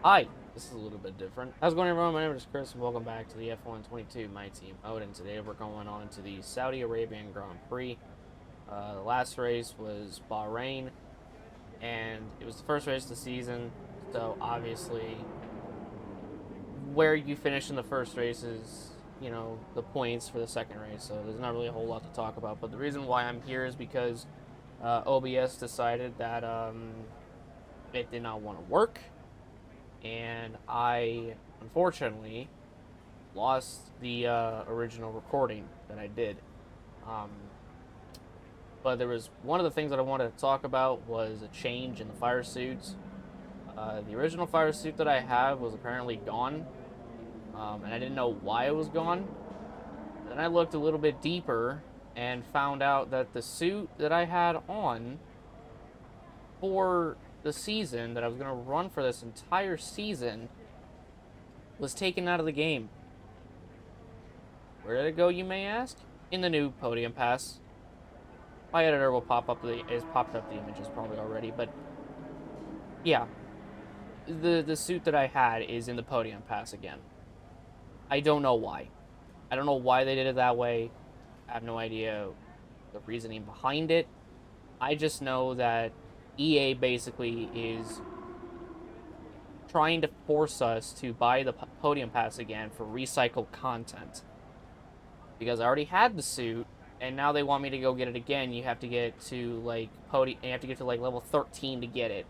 Hi, this is a little bit different. How's it going, everyone? My name is Chris, and welcome back to the F122 My Team mode. And today we're going on to the Saudi Arabian Grand Prix. The last race was Bahrain, and it was the first race of the season. So obviously, where you finish in the first race is, the points for the second race. So there's not really a whole lot to talk about. But the reason why I'm here is because OBS decided that it did not want to work, and I unfortunately lost the original recording that I did. Um, but there was one of the things that I wanted to talk about was a change in the fire suits. The original fire suit that I have was apparently gone, and I didn't know why it was gone. Then I looked a little bit deeper and found out that the suit that I had on for the season that I was going to run for this entire season was taken out of the game. Where did it go, you may ask? In the new podium pass. My editor will pop up it's popped up the images probably already, but yeah. The suit that I had is in the podium pass again. I don't know why. I don't know why they did it that way. I have no idea the reasoning behind it. I just know that EA basically is trying to force us to buy the podium pass again for recycled content. Because I already had the suit, and now they want me to go get it again. You have to get to level 13 to get it.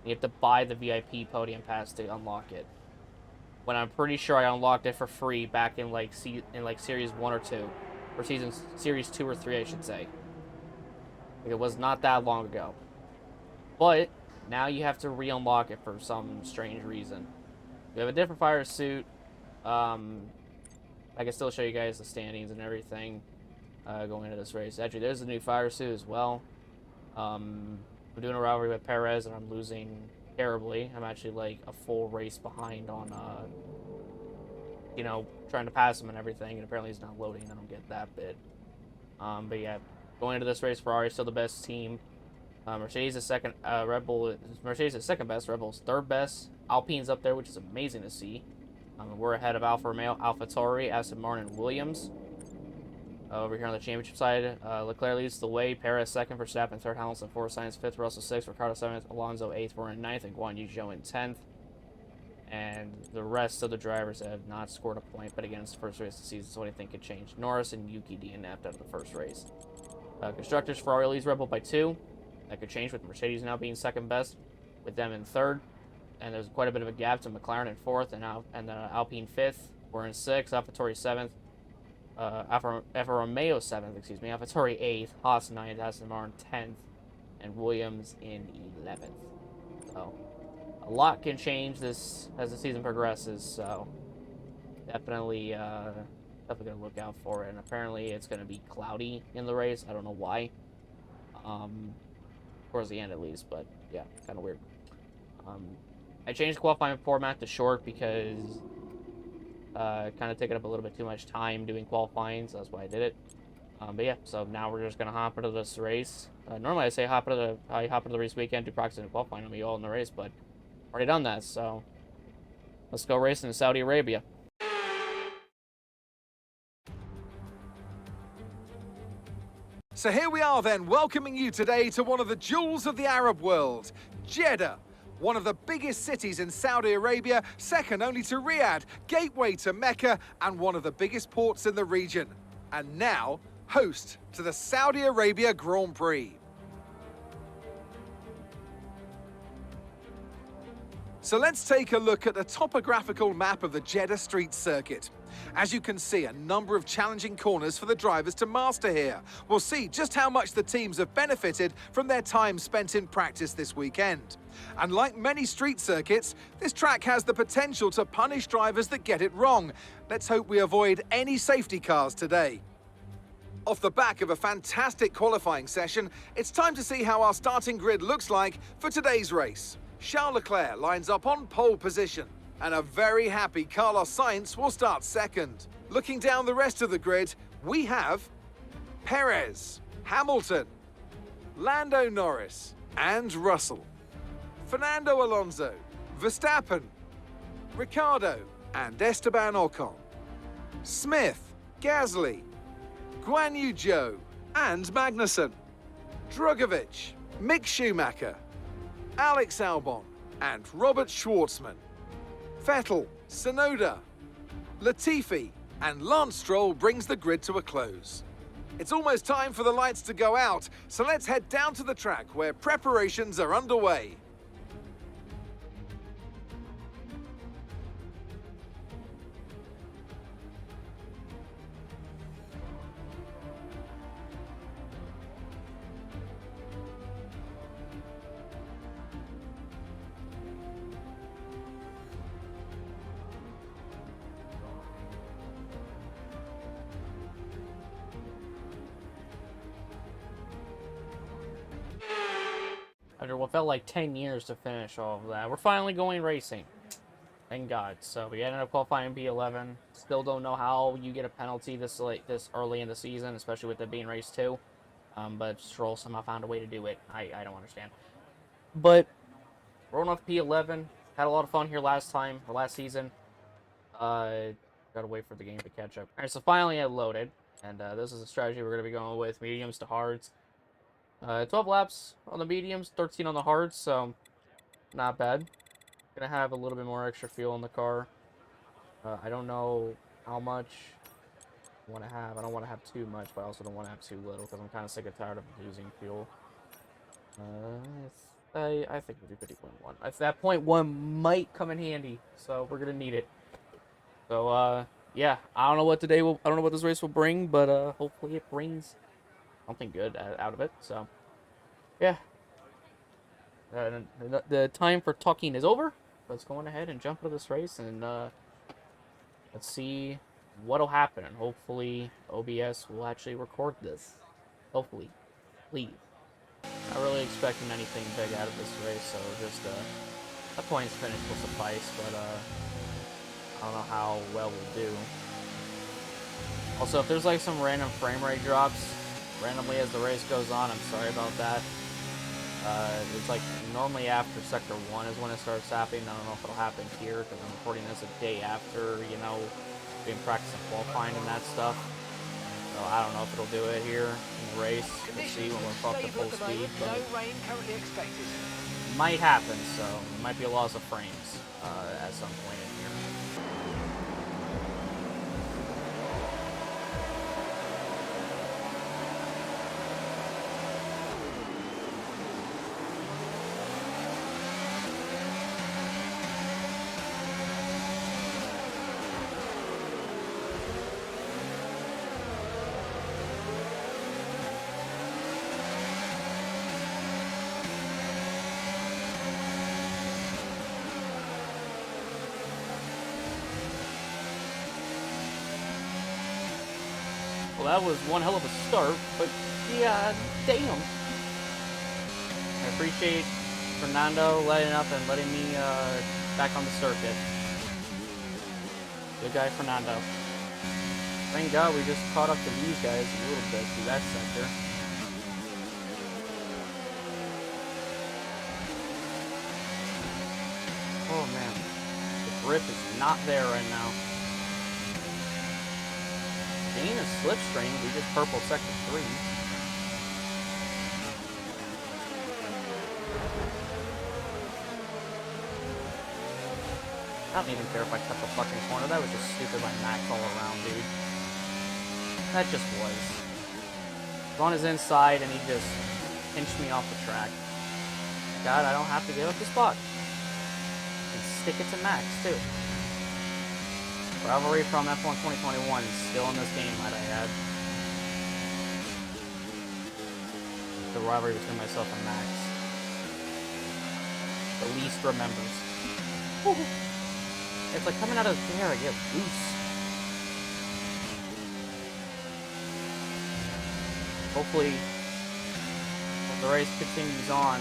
You have to buy the VIP podium pass to unlock it. When I'm pretty sure I unlocked it for free back in series 1 or 2, or series 2 or 3, I should say. It was not that long ago. But now you have to re-unlock it for some strange reason. We have a different fire suit. I can still show you guys the standings and everything going into this race. Actually, there's a new fire suit as well. I'm doing a rivalry with Perez, and I'm losing terribly. I'm actually like a full race behind on, trying to pass him and everything, and apparently he's not loading. I don't get that bit. But yeah, going into this race, Ferrari is still the best team. Mercedes is second. Mercedes is second best. Red Bull's third best. Alpine's up there, which is amazing to see. We're ahead of Alfa Romeo, AlphaTauri, Aston Martin, and Williams. Over here on the championship side, Leclerc leads the way. Perez second, Verstappen third, Hamilton fourth, Sainz fifth, Russell sixth, Ricciardo seventh, Alonso eighth, Warren in ninth, and Guan Yu Zhou in 10th. And the rest of the drivers have not scored a point, but again, it's the first race of the season, so anything could change. Norris and Yuki DNF'd out of the first race. Constructors, Ferrari leads Red Bull by 2. That could change with Mercedes now being second best, with them in third. And there's quite a bit of a gap to McLaren in fourth, and Alpine fifth. We're in sixth, AlphaTauri seventh, Alfa Romeo seventh, AlphaTauri eighth, Haas ninth, Aston Martin 10th, and Williams in 11th. So a lot can change this as the season progresses. So definitely gonna look out for it. And apparently it's gonna be cloudy in the race. I don't know why. Towards the end at least, but yeah, kind of weird. I changed the qualifying format to short because kind of taking up a little bit too much time doing qualifying, so that's why I did it. But yeah, so now we're just gonna hop into this race. Normally I say hop into the race weekend, do practice and qualifying, and be all in the race, but already done that, so let's go racing in Saudi Arabia. So here we are then, welcoming you today to one of the jewels of the Arab world, Jeddah. One of the biggest cities in Saudi Arabia, second only to Riyadh, gateway to Mecca, and one of the biggest ports in the region. And now, host to the Saudi Arabia Grand Prix. So let's take a look at the topographical map of the Jeddah street circuit. As you can see, a number of challenging corners for the drivers to master here. We'll see just how much the teams have benefited from their time spent in practice this weekend. And like many street circuits, this track has the potential to punish drivers that get it wrong. Let's hope we avoid any safety cars today. Off the back of a fantastic qualifying session, it's time to see how our starting grid looks like for today's race. Charles Leclerc lines up on pole position, and a very happy Carlos Sainz will start second. Looking down the rest of the grid, we have Perez, Hamilton, Lando Norris, and Russell, Fernando Alonso, Verstappen, Ricciardo and Esteban Ocon, Smith, Gasly, Guan Yu Zhou and Magnussen, Drugovich, Mick Schumacher, Alex Albon and Robert Schwartzman, Vettel, Tsunoda, Latifi and Lance Stroll brings the grid to a close. It's almost time for the lights to go out, so let's head down to the track where preparations are underway. After what felt like 10 years to finish all of that, we're finally going racing. Thank God. So we ended up qualifying P11. Still don't know how you get a penalty this early in the season, especially with it being race 2. But Stroll somehow found a way to do it. I don't understand. But rolling off P11, had a lot of fun here last season. Gotta wait for the game to catch up. Alright, so finally I loaded, and this is the strategy we're gonna be going with: mediums to hards. 12 laps on the mediums, 13 on the hards, so not bad. Gonna have a little bit more extra fuel in the car. I don't know how much I want to have. I don't want to have too much, but I also don't want to have too little because I'm kind of sick and tired of using fuel. I think we'll do 50.1. That 0.1 might come in handy, so we're gonna need it. So yeah, I don't know what this race will bring, but hopefully it brings something good out of it. So yeah, the time for talking is over. Let's go on ahead and jump into this race, and let's see what'll happen. And hopefully OBS will actually record this. Hopefully, please. Not really expecting anything big out of this race, so just a points finish will suffice. But I don't know how well we'll do. Also, if there's like some random frame rate drops randomly as the race goes on, I'm sorry about that. It's like normally after Sector 1 is when it starts happening. I don't know if it'll happen here because I'm recording this a day after, being practicing qualifying and that stuff. So I don't know if it'll do it here in the race. We'll see when we're up to full speed. But it might happen, so it might be a loss of frames at some point in here. Well, that was one hell of a start, but yeah, damn. I appreciate Fernando letting up and letting me back on the circuit. Good guy, Fernando. Thank God we just caught up to these guys a little bit through that sector. Oh man, the grip is not there right now. Gain a slipstream, we just purple sector 3. I don't even care if I cut the fucking corner. That was just stupid by Max all around, dude. That just was. He's on his inside and he just pinched me off the track. God, I don't have to give up the spot. And stick it to Max, too. Rivalry from F1 2021 is still in this game, might I add. The rivalry between myself and Max. The least remembers. It's like coming out of the air, I get loose. Hopefully, if the race continues on,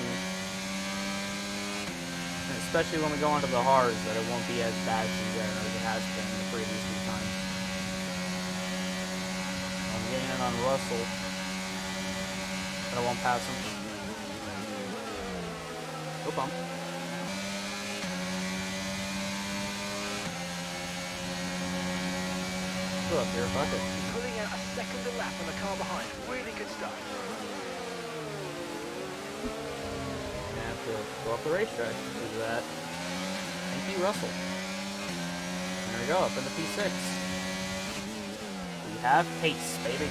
and especially when we go onto the hards, that it won't be as bad through there as it has been the previous few times. I'm getting it on Russell, but I won't pass him. No bump. Go up here, fuck it. Pulling out a second a lap on the car behind. Really good stuff. Gonna have to go up the racetrack to do that. Thank you, Russell. There we go, up into P6. We have pace, baby.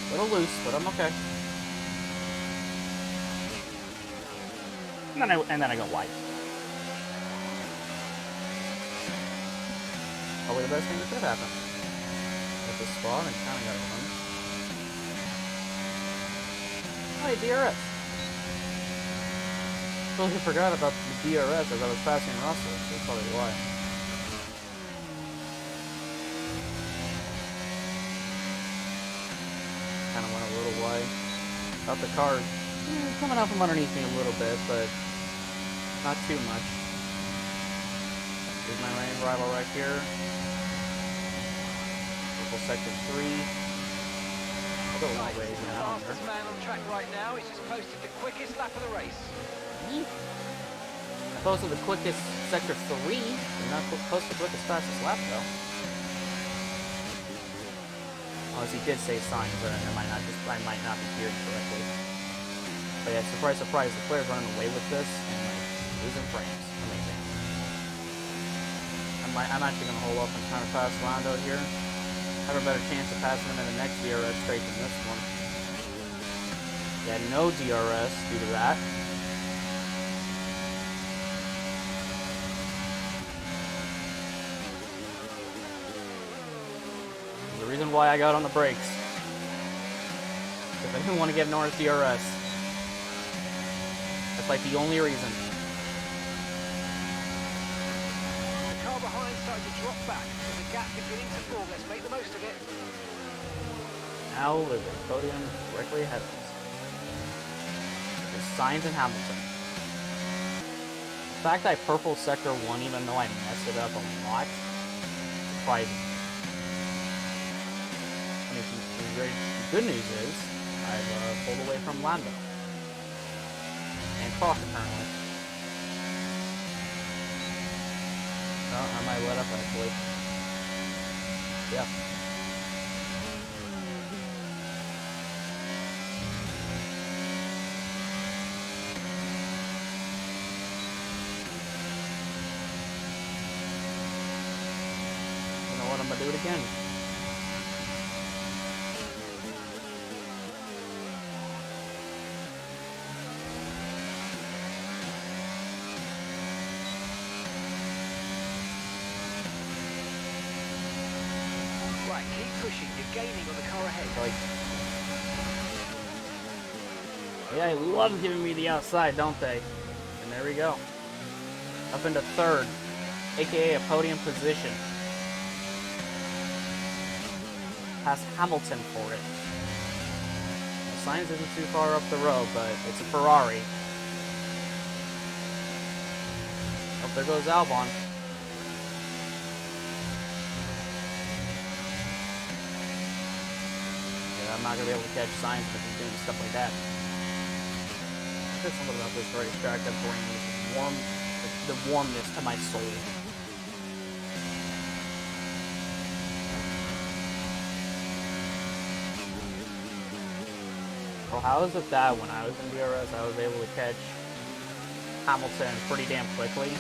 A little loose, but I'm okay. And then I go wide. Probably the best thing that could happen. At this spot and kind of got to run. Oh, hey, DRS. Totally forgot about the DRS as I was passing Russell, so that's probably why. Kind of went a little wide. Thought the car coming out from underneath me a little bit, but not too much. Here's my main rival right here. Purple sector 3. I'll go one way now. Fastest man on track right now. He's just posted the quickest lap of the race. I posted the quickest sector 3, and not posted the quickest fastest lap though. Unless he did say signs, but I might not be hearing correctly. But yeah, surprise, surprise, the player's running away with this and like losing frames. Amazing. I'm actually gonna hold up and kind of pass Lando here. Have a better chance of passing him in the next DRS straight than this one. Yeah, no DRS due to that. The reason why I got on the brakes. If I didn't want to get Norris DRS. That's like the only reason. The car behind started to drop back. There's a gap beginning to form. Let's make the most of it. Now the podium directly ahead of us. There's Sainz and Hamilton. The fact I purple sector 1 even though I messed it up a lot, surprising. And the good news is, I've pulled away from Lando. And Cross apparently. Oh, I might let up actually. Yeah. You know what, I'm gonna do it again. Right, keep pushing. You're gaining on the car ahead. Like, yeah, they love giving me the outside, don't they? And there we go. Up into third, aka a podium position. Past Hamilton for it. The Sainz isn't too far up the road, but it's a Ferrari. Oh, there goes Albon. I'm not going to be able to catch Sainz if he's doing stuff like that. There's something about this racetrack that brings the warmness to my soul. Well, how is it that when I was in DRS, I was able to catch Hamilton pretty damn quickly?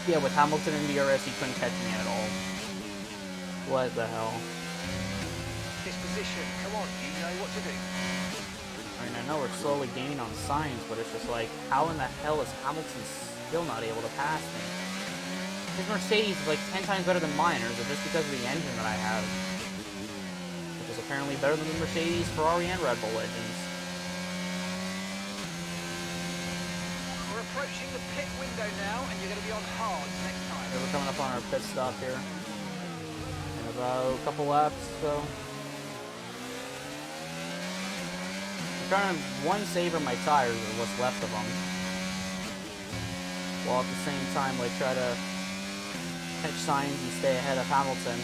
Yeah, with Hamilton in DRS, he couldn't catch me at all. What the hell? This position. Come on, you know what to do. I mean, I know we're slowly gaining on Sainz, but it's just like, how in the hell is Hamilton still not able to pass me? His Mercedes is like 10 times better than mine, or is it just because of the engine that I have? Which is apparently better than the Mercedes, Ferrari, and Red Bull engines. We're approaching the pit window now, and you're going to be on hards next time. Okay, we're coming up on our pit stop here. In about a couple laps, so. I'm trying to savor my tires or what's left of them, while at the same time like try to catch Sainz and stay ahead of Hamilton.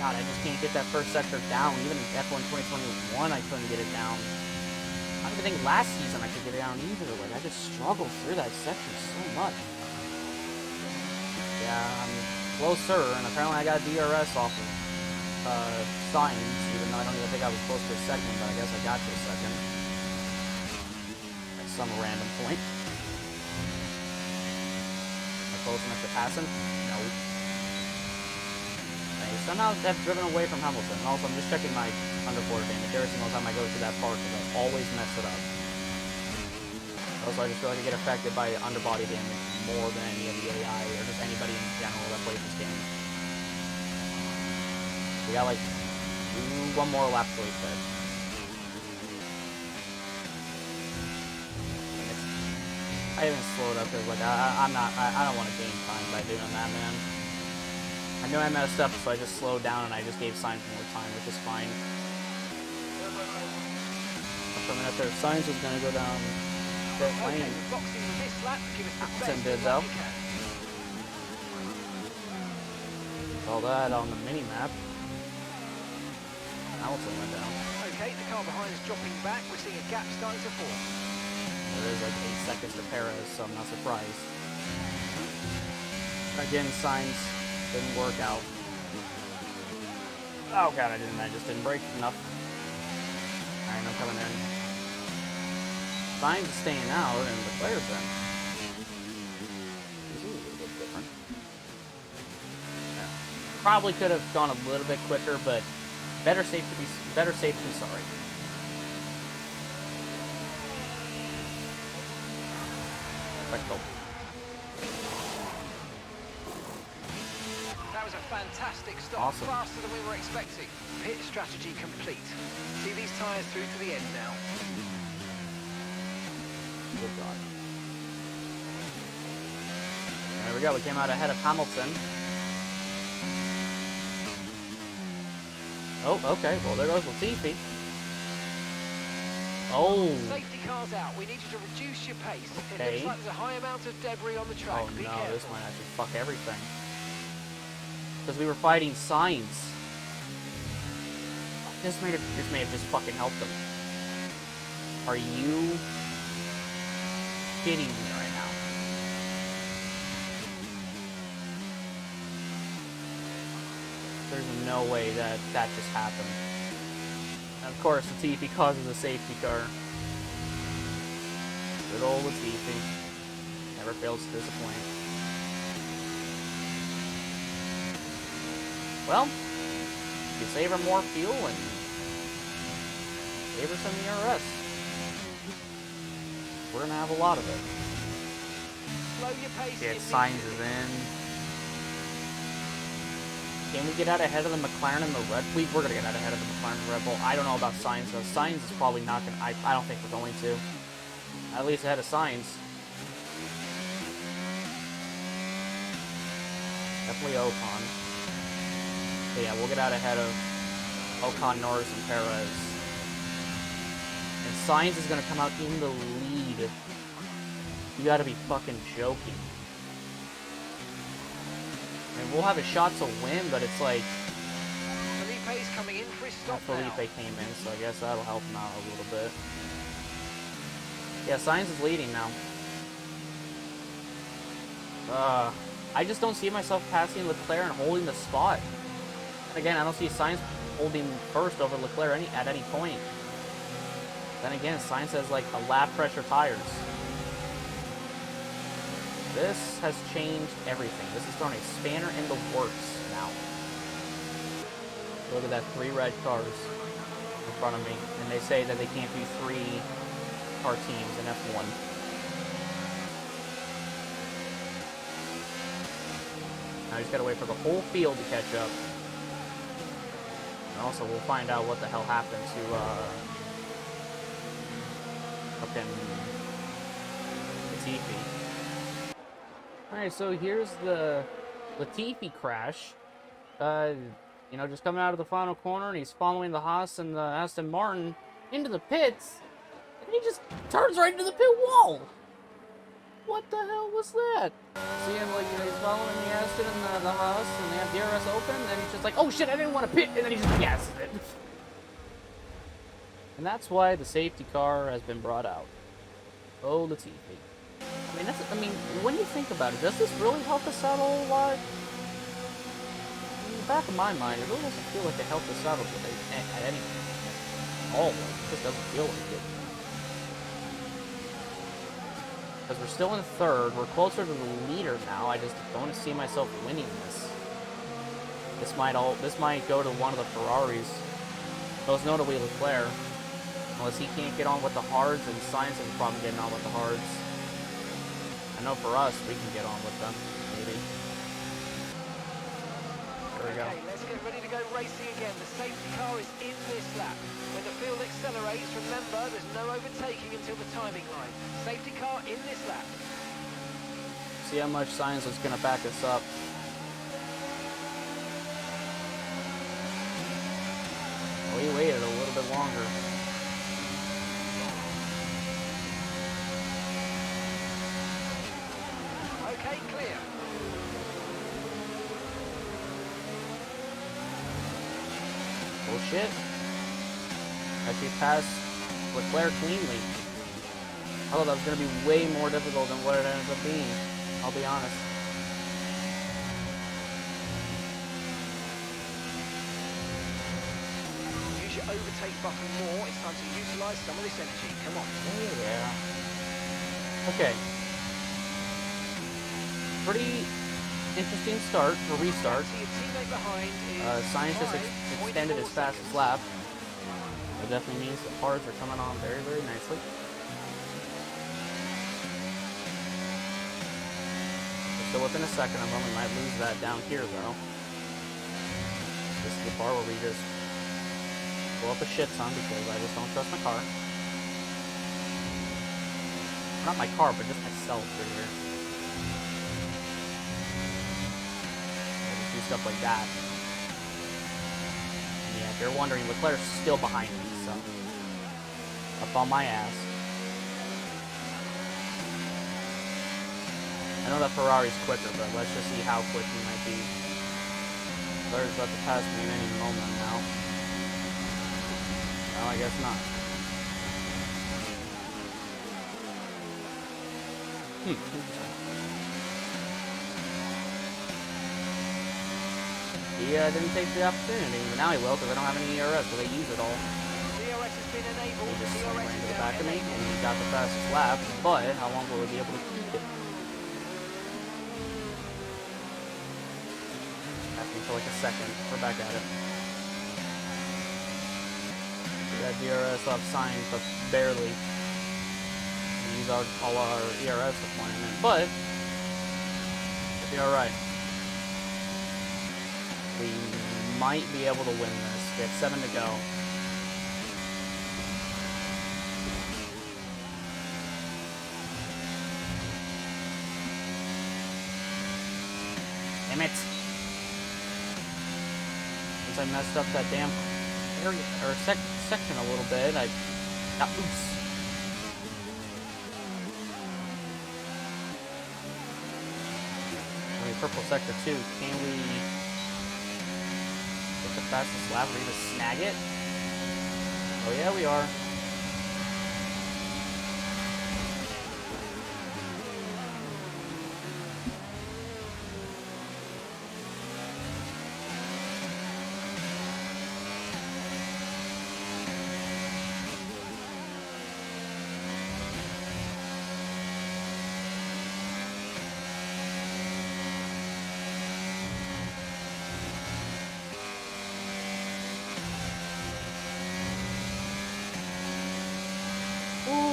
God, I just can't get that first sector down. Even in F1 2021, I couldn't get it down. I don't even think last season I could get it down either. Like, I just struggled through that section so much. Yeah, I'm closer, and apparently I got DRS off of signs, even though I don't even think I was close to a second, but I guess I got to a second. At some random point. Am I close enough to pass him? No. I somehow have driven away from Hamilton, and also I'm just checking my underboard damage every single time I go through that part, because I always mess it up. Also, I just feel like I get affected by underbody damage more than any of the AI, or just anybody in general that plays this game. We got like one more lap to reset. I even slowed up because like I don't want to gain time by doing that, man. I know I messed up, so I just slowed down and I just gave Signs more time, which is fine. For a minute there, Signs was gonna go down pit lane. Hamilton did though. All that on the mini map. Hamilton went down. Okay, the car behind is dropping back. We're seeing a gap starting to form. There is like 8 seconds to Perez, so I'm not surprised. Again, Signs didn't work out. Oh god, I just didn't brake enough. Alright, I'm coming in. Signs is staying out, and Leclerc's in. This is a little bit different. Yeah. Probably could have gone a little bit quicker, but better safe than sorry. Perfecto. That was a fantastic stop. Awesome. Faster than we were expecting. Pit strategy complete. See these tyres through to the end now. Good God. There we go. We came out ahead of Hamilton. Oh, okay. Well, there goes Latifi. Oh. Safety car's out. We need you to reduce your pace. Okay. It looks like there's a high amount of debris on the track. Oh Be no, careful. this might actually fuck everything. Because we were fighting Signs. This may have just fucking helped them. Are you kidding me right now? There's no way that just happened. And of course, Latifi causes a safety car. Good old Latifi. Never fails to disappoint. Well, you save her more fuel and save her some ERS. We're gonna have a lot of it. Slow your pace. Get Signs is in. Can we get out ahead of the McLaren and the Red Bull? We're gonna get out ahead of the McLaren and Red Bull. I don't know about Signs though. Signs is probably not gonna. I don't think we're going to. At least ahead of Signs. Definitely Ocon. So yeah, we'll get out ahead of Ocon, Norris, and Perez. And Sainz is going to come out in the lead. You got to be fucking joking. I mean, we'll have a shot to win, but it's like... Felipe's coming in for his stop now. Felipe came in, so I guess that'll help him out a little bit. Yeah, Sainz is leading now. I just don't see myself passing Leclerc and holding the spot. Again, I don't see Sainz holding first over Leclerc at any point. Then again, Sainz has like a lap pressure tires. This has changed everything. This is throwing a spanner in the works now. Look at that, 3 red cars in front of me. And they say that they can't do 3 car teams in F1. Now you just gotta wait for the whole field to catch up. And also, we'll find out what the hell happened to, fucking Latifi. Alright, so here's the Latifi crash. You know, just coming out of the final corner, and he's following the Haas and the Aston Martin into the pits, and he just turns right into the pit wall. What the hell was that? See him, like, you know, he's following the Aston and the Haas, and they have DRS open, and then he's just like, oh shit, I didn't want to pit, and then he just gasses it. And that's why the safety car has been brought out. Oh, Latifi. I mean, when you think about it, does this really help us out a whole lot? In the back of my mind, it really doesn't feel like it helped us out at any all. It just doesn't feel like it. Because we're still in third, we're closer to the leader now. I just don't see myself winning this. This might go to one of the Ferraris. Most notably Leclerc. Unless he can't get on with the hards, and Sainz has a problem getting on with the hards. I know for us, we can get on with them, maybe. There we go. Okay, let's get ready to go racing again. The safety car is in this lap. When the field accelerates, remember, there's no overtaking until the timing line. Safety car in this lap. See how much Sainz is going to back us up. We waited a little bit longer. Okay, clear. Bullshit. Actually passed Leclerc cleanly. I thought that was going to be way more difficult than what it ended up being. I'll be honest. Use your overtake button more. It's time to utilize some of this energy. Come on. Yeah. Okay. Pretty interesting start or restart. Sainz just extended his fastest lap. That definitely means the cars are coming on very, very nicely. We're still within a second of them. We might lose that down here, though. This is the part where we just blow up a shit ton because I just don't trust my car. Not my car, but just myself through here. Do stuff like that. Yeah, if you're wondering, Leclerc's still behind me, so up on my ass. I know that Ferrari's quicker, but let's just see how quick he might be. Leclerc's about to pass me in any moment now. No, I guess not. Interesting. He didn't take the opportunity, but now he will because I don't have any ERS, so they use it all. DRS has been enabled. He just ran to the back of me, and he got the fastest lap, but how long will he be able to keep it? Asking for like a second. We're back at it. We got DRS off Sainz, but barely. We use all our ERS deployment, but it'll be alright. We might be able to win this. We have 7 to go. Damn it. Since I messed up that damn area or section a little bit, I got loose. Purple sector 2. Can we get the fastest lap? Are we gonna snag it? Oh yeah, we are.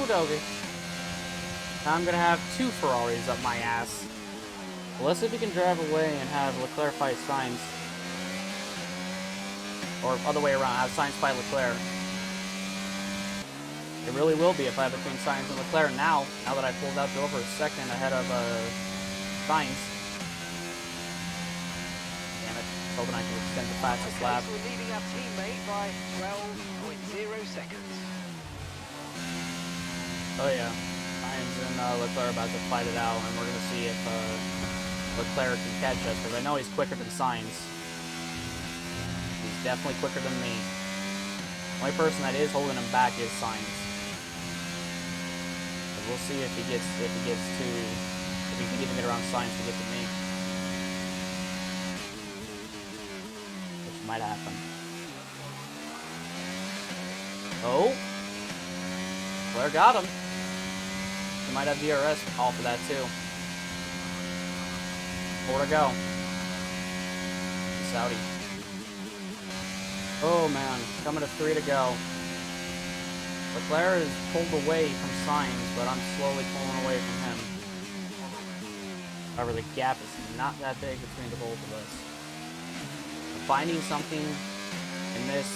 Doggy. Now I'm gonna have 2 Ferraris up my ass. Well, let's see if we can drive away and have Leclerc fight Sainz. Or other way around, have Sainz fight Leclerc. It really will be a fight between Sainz and Leclerc now that I pulled out Zhou for a second ahead of Sainz. Damn it. Hoping I can extend the fastest lap. So we're leading our teammate by 12.0 seconds. Oh yeah, Sainz Sainz and Leclerc are about to fight it out, and we're going to see if Leclerc can catch us, because I know he's quicker than Sainz. He's definitely quicker than me. The only person that is holding him back is Sainz. But we'll see if he can even get around Sainz to get to me. Which might happen. Oh! Leclerc got him. He might have DRS all for that too. 4 to go. Saudi. Oh man, coming to 3 to go. Leclerc is pulled away from Sainz, but I'm slowly pulling away from him. However, the gap is not that big between the both of us. I'm finding something in this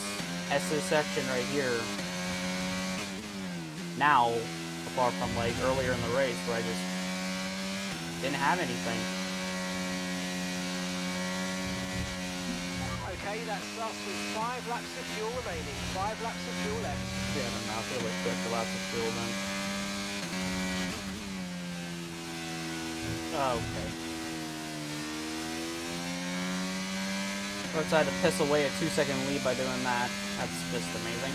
SS section right here now, apart from like earlier in the race where I just didn't have anything. Okay, that's us with 5 laps of fuel remaining. 5 laps of fuel left. Yeah, the mouth really quick for lots of fuel then. Okay. I decided to piss away a 2-second lead by doing that. That's just amazing.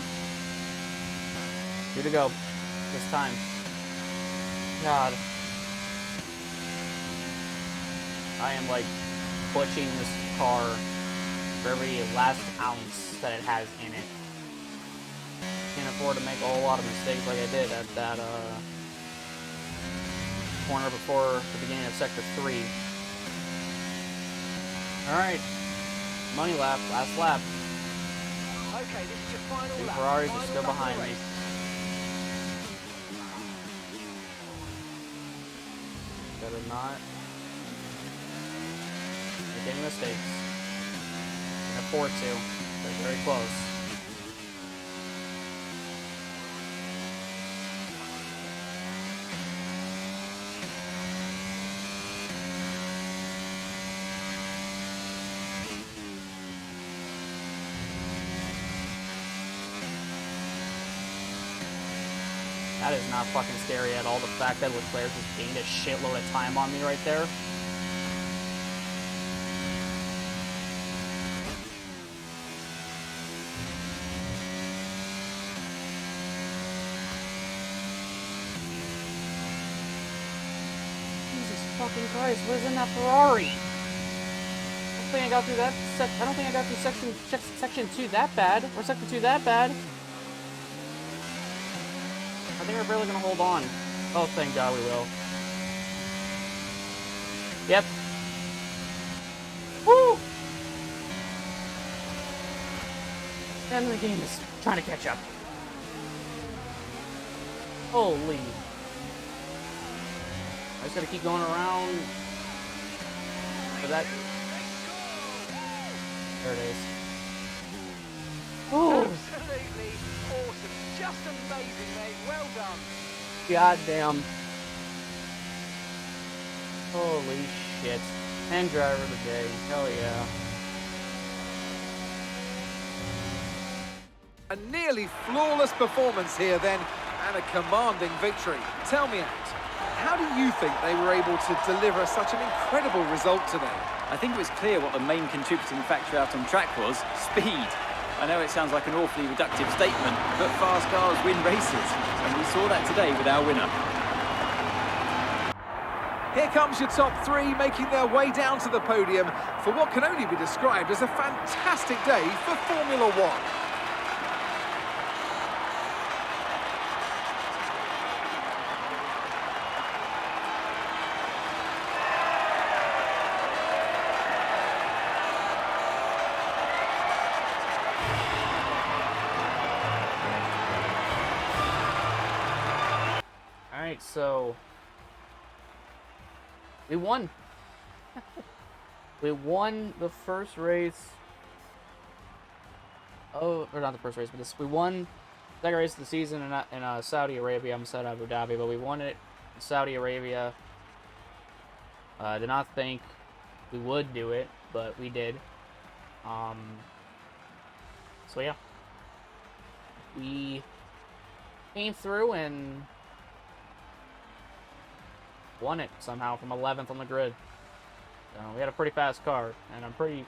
2 to go. This time. God. I am like butching this car for every last ounce that it has in it. Can't afford to make a whole lot of mistakes like I did at that corner before the beginning of Sector 3. Alright. Money lap, last lap. Okay, this is your final Two lap. Ferraris Final are still lap of behind the me. race. Better not make any mistakes. Can afford to. They're very close. That is not fucking scary at all. The fact that Leclerc just gained a shitload of time on me right there. Jesus fucking Christ, what is in that Ferrari? I don't think I got through that I don't think I got through section 2 that bad. Or sector 2 that bad. I think we're barely gonna hold on. Oh, thank God we will. Yep. Woo! And the game is trying to catch up. Holy. I just gotta keep going around for that. There it is. Ooh. Absolutely awesome. Just amazing, mate. Well done. Goddamn. Holy shit. And driver of the day. Hell yeah. A nearly flawless performance here then, and a commanding victory. Tell me, Ant, how do you think they were able to deliver such an incredible result today? I think it was clear what the main contributing factor out on track was: speed. I know it sounds like an awfully reductive statement, but fast cars win races, and we saw that today with our winner. Here comes your top 3 making their way down to the podium for what can only be described as a fantastic day for Formula 1. Alright, so we won. We won the first race. Oh, or not the first race, but we won the second race of the season in Saudi Arabia. I'm said Abu Dhabi, but we won it in Saudi Arabia. Did not think we would do it, but we did. So yeah, we came through and won it somehow from 11th on the grid. So we had a pretty fast car, and I'm pretty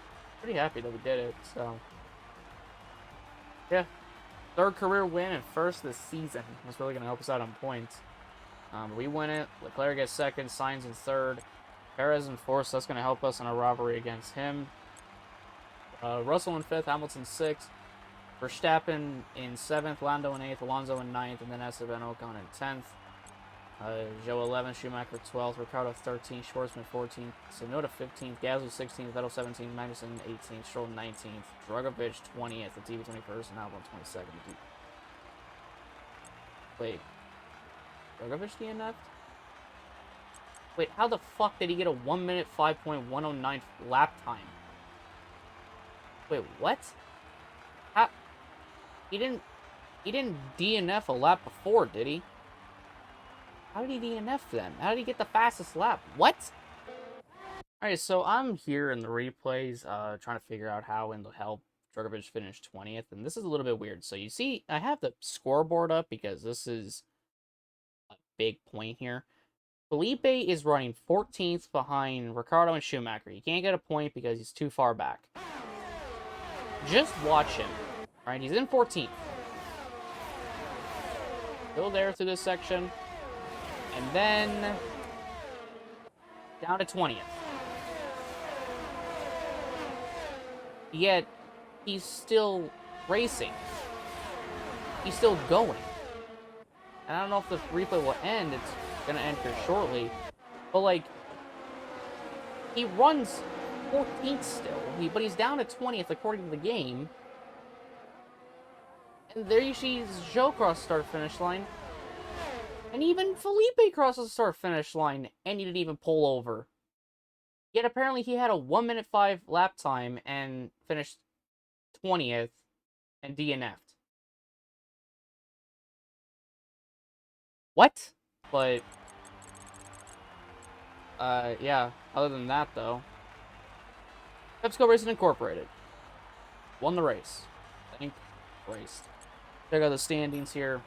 happy that we did it. So yeah, third career win and first this season. That's really gonna help us out on points. We win it. Leclerc gets second, Sainz in third, Perez in fourth. So that's gonna help us in a rivalry against him. Russell in fifth, Hamilton sixth, Verstappen in seventh, Lando in eighth, Alonso in ninth, and then Esteban Ocon in 10th. Zhou 11th, Schumacher 12th, Ricciardo 13th, Schwartzman 14th, Tsunoda 15th, Gasly 16th, Vettel 17th, Magnussen 18th, Stroll 19th, Drugovich 20th, the TV 21st, and Albon 22nd. Wait, Drugovich DNF'd? Wait, how the fuck did he get a 1 minute 5.109 lap time? Wait, what? How? He didn't DNF a lap before, did he? How did he DNF then? How did he get the fastest lap? What? Alright, so I'm here in the replays, trying to figure out how in the hell Drugovich finished 20th, and this is a little bit weird. So you see, I have the scoreboard up because this is a big point here. Felipe is running 14th behind Ricciardo and Schumacher. He can't get a point because he's too far back. Just watch him. Alright, he's in 14th. Still there through this section. And then down to 20th. Yet he's still racing. He's still going. And I don't know if the replay will end. It's gonna end here shortly. But like, he runs 14th still. But he's down to 20th according to the game. And there you see Zhou cross start finish line. And even Felipe crosses the start-finish line, and he didn't even pull over. Yet apparently he had a 1 minute 5 lap time and finished 20th and DNF'd. What? But, yeah, other than that, though, PepsiCo Racing Incorporated won the race. I think raced. Check out the standings here.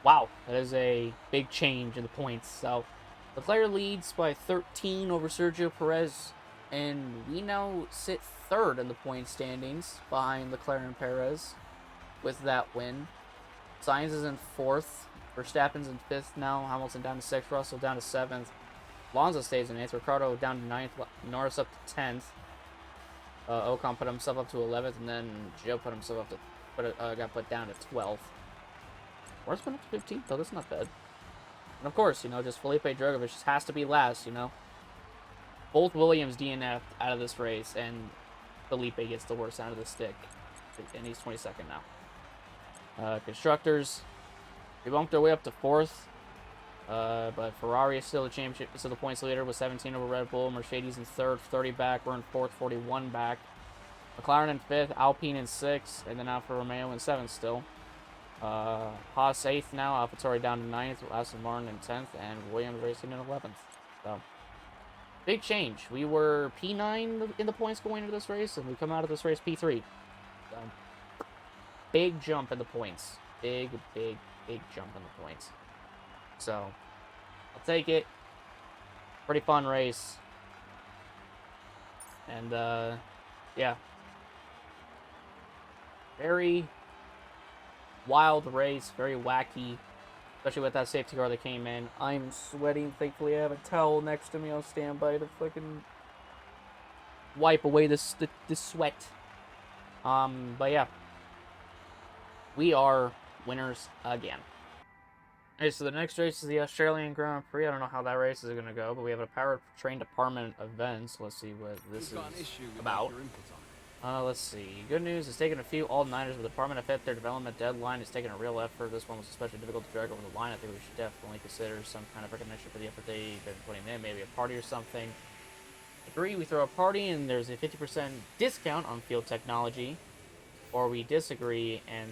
Wow, that is a big change in the points. So, Leclerc leads by 13 over Sergio Perez, and we now sit third in the point standings behind Leclerc and Perez with that win. Sainz is in fourth, Verstappen's in fifth now, Hamilton down to sixth, Russell down to seventh, Alonso stays in eighth, Ricciardo down to ninth, Norris up to 10th, Ocon put himself up to 11th, and then Zhou put himself up to got put down to 12th. Schwartzman up to 15th, though. That's not bad. And of course, you know, just Felipe Drugovich just has to be last, you know. Both Williams DNF'd out of this race, and Felipe gets the worst out of the stick. And he's 22nd now. Constructors, we bumped our way up to 4th. But Ferrari is still the championship, still the points leader with 17 over Red Bull. Mercedes in 3rd, 30 back. We're in 4th, 41 back. McLaren in 5th, Alpine in 6th, and then Alfa Romeo in 7th still. Haas 8th now, AlphaTauri down to 9th, Aston Martin in 10th, and Williams racing in 11th. So, big change. We were P9 in the points going into this race, and we come out of this race P3. So, big jump in the points. Big jump in the points. So, I'll take it. Pretty fun race. And, yeah. Very wild race, very wacky, especially with that safety car that came in. I'm sweating. Thankfully, I have a towel next to me on standby to fucking wipe away the sweat. But yeah, we are winners again. Okay, so the next race is the Australian Grand Prix. I don't know how that race is going to go, but we have a powertrain department event. So let's see what this is about. Let's see. Good news is taking a few all-nighters with the department have hit their development deadline. It's taking a real effort. This one was especially difficult to drag over the line. I think we should definitely consider some kind of recognition for the effort they've been putting in. Maybe a party or something. Agree, we throw a party and there's a 50% discount on field technology. Or we disagree and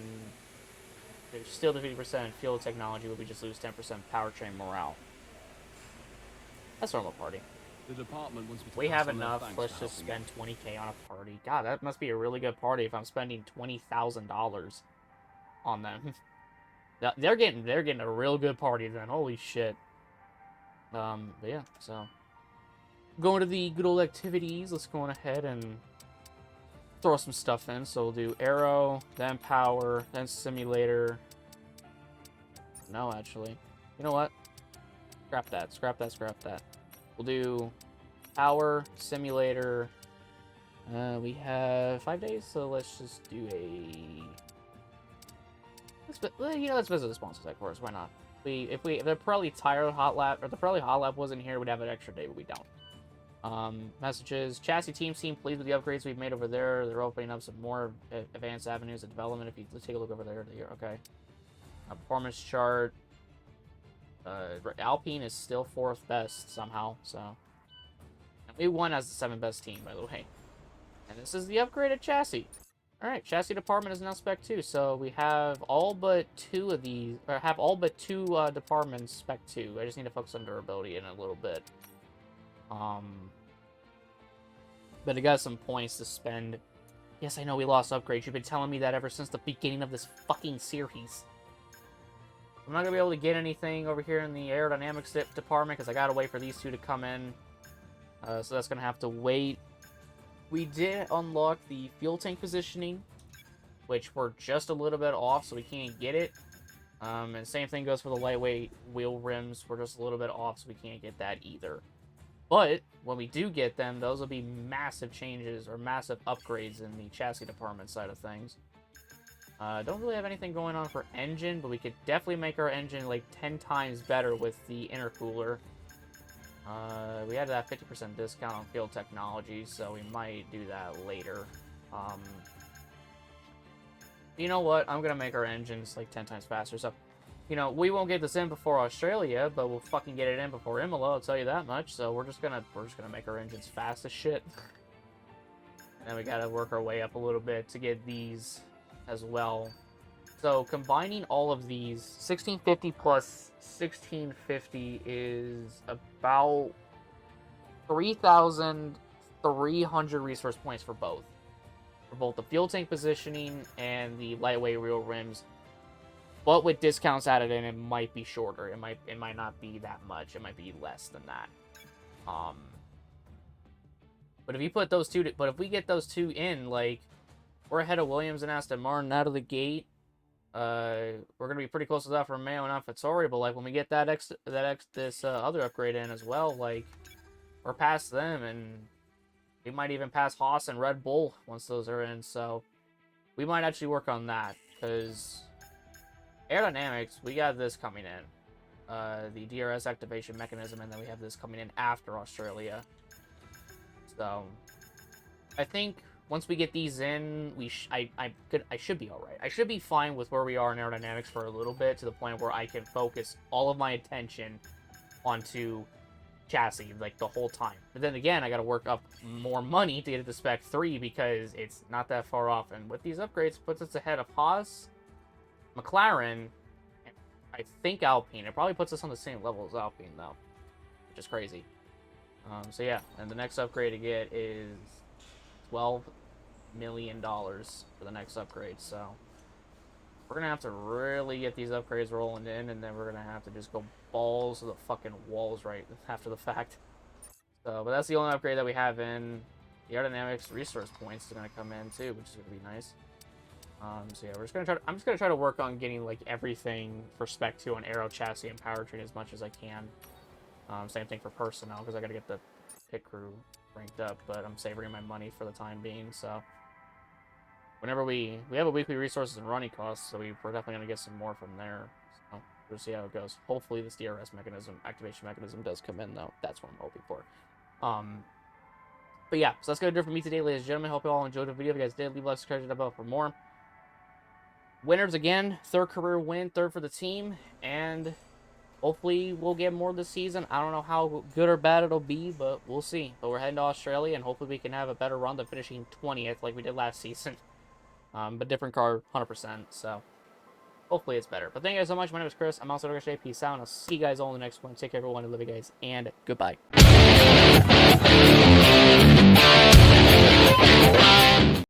there's still the 50% field technology, but we just lose 10% powertrain morale. That's normal party. The department wants me to We pass have on their enough. thanks Let's for just helping spend $20K on a party. God, that must be a really good party if I'm spending $20,000 on them. They're getting a real good party then. Holy shit. But yeah, so going to the good old activities. Let's go on ahead and throw some stuff in. So we'll do aero, then power, then simulator. No, actually, you know what? Scrap that. Scrap that. Scrap that. We'll do power, simulator. We have 5 days, so let's just do a. Let's visit the sponsors, of course. Why not? If the Pirelli tire hot lap or the Pirelli hot lap wasn't here, we'd have an extra day, but we don't. Messages. Chassis team seem pleased with the upgrades we've made over there. They're opening up some more advanced avenues of development. If you let's take a look over there, okay. Performance chart. Alpine is still 4th best somehow, so and we won as the 7th best team, by the way. And this is the upgraded chassis. Alright, chassis department is now spec 2, so we have all but 2 of these, or have all but 2 departments spec 2. I just need to focus on durability in a little bit. But I got some points to spend. Yes, I know we lost upgrades. You've been telling me that ever since the beginning of this fucking series. I'm not going to be able to get anything over here in the aerodynamics department because I got to wait for these 2 to come in. So that's going to have to wait. We did unlock the fuel tank positioning, which we're just a little bit off, so we can't get it. And same thing goes for the lightweight wheel rims. We're just a little bit off, so we can't get that either. But when we do get them, those will be massive changes or massive upgrades in the chassis department side of things. Don't really have anything going on for engine, but we could definitely make our engine like 10 times better with the intercooler. We had that 50% discount on field technology, so we might do that later. You know what? I'm gonna make our engines like 10 times faster. So, you know, we won't get this in before Australia, but we'll fucking get it in before Imola. I'll tell you that much. So we're just gonna make our engines fast as shit. And then we gotta work our way up a little bit to get these as well. So combining all of these, 1650 plus 1650 is about 3,300 resource points for both. For both the fuel tank positioning and the lightweight wheel rims. But with discounts added in, it might be shorter. It might not be that much. It might be less than that. But if you put those two, but if we get those 2 in, like, we're ahead of Williams and Aston Martin out of the gate. We're gonna be pretty close to Alfa Romeo and AlphaTauri, but like when we get this other upgrade in as well, like we're past them, and we might even pass Haas and Red Bull once those are in. So we might actually work on that because aerodynamics, we got this coming in, the DRS activation mechanism, and then we have this coming in after Australia. So I think once we get these in, I should be all right. I should be fine with where we are in aerodynamics for a little bit, to the point where I can focus all of my attention onto chassis like the whole time. But then again, I got to work up more money to get it to spec 3 because it's not that far off. And with these upgrades, it puts us ahead of Haas, McLaren, and I think Alpine. It probably puts us on the same level as Alpine though, which is crazy. So yeah, and the next upgrade to get is $12 million for the next upgrade. So we're gonna have to really get these upgrades rolling in, and then we're gonna have to just go balls to the fucking walls right after the fact. So, but that's the only upgrade that we have in. The aerodynamics resource points are gonna come in too, which is gonna be nice. So yeah, I'm just gonna try to work on getting like everything for spec 2 on aero, chassis, and powertrain as much as I can. Same thing for personnel, because I gotta get the pit crew ranked up, but I'm savoring my money for the time being. So whenever we have a weekly resources and running costs, so we're definitely going to get some more from there. So we'll see how it goes. Hopefully this DRS mechanism, activation mechanism, does come in though. That's what I'm hoping for. But yeah, so that's going to do it for me today, ladies and gentlemen. Hope you all enjoyed the video. If you guys did, leave a like, subscribe above for more. Winners again, 3rd career win, 3rd for the team, and hopefully we'll get more this season. I don't know how good or bad it'll be, but we'll see. But we're heading to Australia, and hopefully we can have a better run than finishing 20th like we did last season. But different car, 100%, so hopefully it's better. But thank you guys so much. My name is Chris. I'm also Dr. Peace out, and I'll see you guys all in the next one. Take care, everyone, and love you guys, and goodbye.